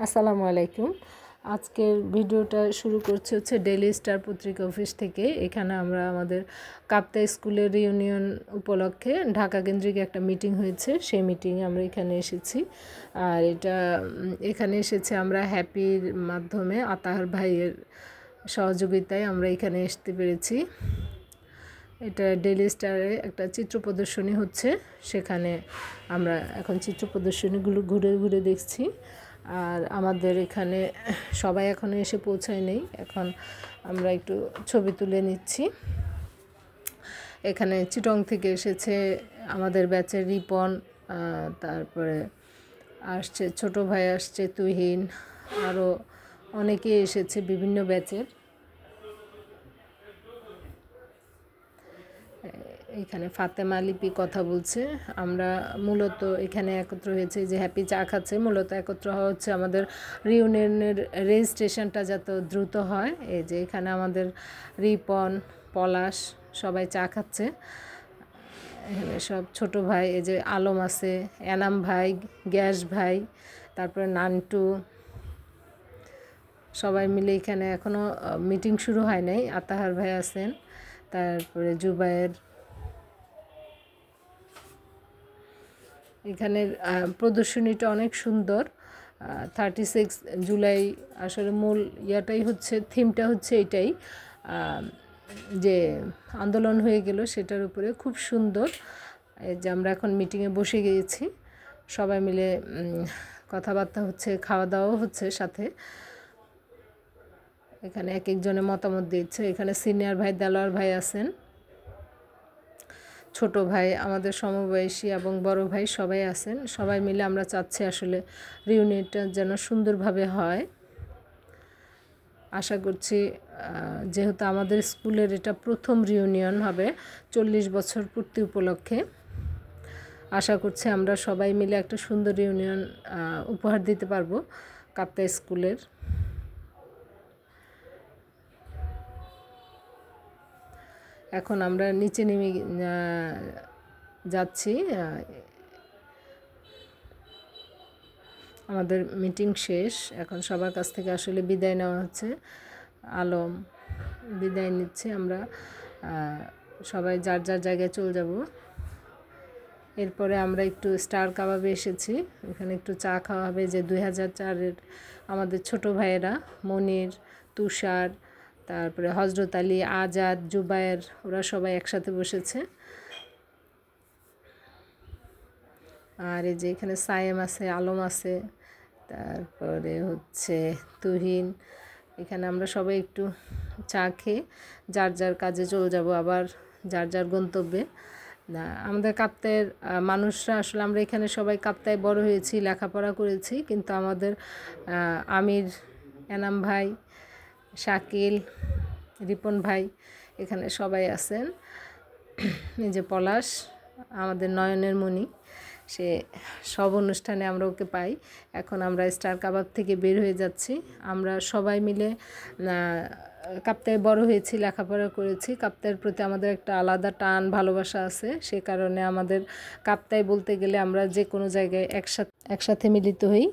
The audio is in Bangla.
আসসালামু আলাইকুম। আজকের ভিডিওটা শুরু করছি ডেইলি স্টার পত্রিকা অফিস থেকে। এখানে আমরা আমাদের কাপ্তাই স্কুলের রিউনিয়ন উপলক্ষে ঢাকা কেন্দ্রিক একটা মিটিং হয়েছে, সেই মিটিংয়ে আমরা এখানে এসেছি। আর এখানে এসেছে আমরা হ্যাপির মাধ্যমে, আতাহার ভাইয়ের সহযোগিতায় আমরা এখানে আসতে পেরেছি। এটা ডেইলি স্টারে একটা চিত্র প্রদর্শনী হচ্ছে, সেখানে আমরা এখন চিত্র প্রদর্শনীগুলো ঘুরে ঘুরে দেখছি। আর আমাদের এখানে সবাই এখনও এসে পৌঁছায় নেই, এখন আমরা একটু ছবি তুলে নিচ্ছি। এখানে চিটং থেকে এসেছে আমাদের ব্যাচের রিপন, তারপরে আসছে ছোট ভাই, আসছে তুহিন, আরও অনেকেই এসেছে বিভিন্ন ব্যাচের। এখানে ফাতেমা লিপি কথা বলছে। আমরা মূলত এখানে একত্র হয়েছে যে হ্যাপি চা খাচ্ছে। মূলত একত্র হওয়া হচ্ছে আমাদের রিউনিয়নের রেজিস্ট্রেশনটা যাতে দ্রুত হয়। এই যে এখানে আমাদের রিপন, পলাশ সবাই চা খাচ্ছে। এখানে সব ছোট ভাই, এই যে আলম আছে, এনাম ভাই, গ্যাস ভাই, তারপরে নান্টু, সবাই মিলে এখানে এখনও মিটিং শুরু হয় নাই। আতাহার ভাই আছেন, তারপরে জুবায়ের। এখানের প্রদর্শনীটা অনেক সুন্দর। 36 জুলাই আসলে মূল ইয়াটাই হচ্ছে, থিমটা হচ্ছে এটাই, যে আন্দোলন হয়ে গেল সেটার উপরে খুব সুন্দর। এই যে আমরা এখন মিটিংয়ে বসে গিয়েছি, সবাই মিলে কথাবার্তা হচ্ছে, খাওয়া দাওয়াও হচ্ছে সাথে। এখানে এক একজনের মতামত দিচ্ছে। এখানে সিনিয়র ভাই দেলোয়ার ভাই আছেন, ছোট ভাই, আমাদের সমবয়সী এবং বড় ভাই সবাই আছেন। সবাই মিলে আমরা চাচ্ছি আসলে রিউনিয়নটা যেন সুন্দরভাবে হয়। আশা করছি, যেহেতু আমাদের স্কুলের এটা প্রথম রিউনিয়ন হবে 40 বছর পূর্তি উপলক্ষে, আশা করছি আমরা সবাই মিলে একটা সুন্দর রিউনিয়ন উপহার দিতে পারবো কাপ্তাই স্কুলের। এখন আমরা নিচে নেমে যাচ্ছি। আমাদের মিটিং শেষ, এখন সবার কাছ থেকে আসলে বিদায় নেওয়া হচ্ছে। আলম বিদায় নিচ্ছে, আমরা সবাই যার যার জায়গায় চলে যাব। এরপরে আমরা একটু স্টার কাবাবে এসেছি, এখানে একটু চা খাওয়া হবে। যে 2004-এর আমাদের ছোট ভাইয়েরা মনির, তুষার, তারপরে হজরত আলী, আজাদ, জুবায়ের, ওরা সবাই একসাথে বসেছে। আর এই যে এখানে সায়েম আছে, আলম আছে, তারপরে হচ্ছে তুহিন। এখানে আমরা সবাই একটু চা খেয়ে যার যার কাজে চলে যাব, আবার যার যার গন্তব্যে। আমাদের কাপ্তাইয়ের মানুষরা আসলে, আমরা এখানে সবাই কাপ্তায় বড় হয়েছি, লেখাপড়া করেছি, কিন্তু আমাদের আমির, এনাম ভাই, শাকিল, রিপন ভাই এখানে সবাই আছেন। এই যে পলাশ, আমাদের নয়নের মণি, সে সব অনুষ্ঠানে আমরা ওকে পাই। এখন আমরা স্টার কাবাব থেকে বের হয়ে যাচ্ছি। আমরা সবাই মিলে কাপ্তায় বড় হয়েছি, লেখাপড়া করেছি। কাপ্তাইয়ের প্রতি আমাদের একটা আলাদা টান ভালোবাসা আছে। সে কারণে আমাদের কাপ্তাই বলতে গেলে আমরা যে কোনো জায়গায় একসাথে মিলিত হই।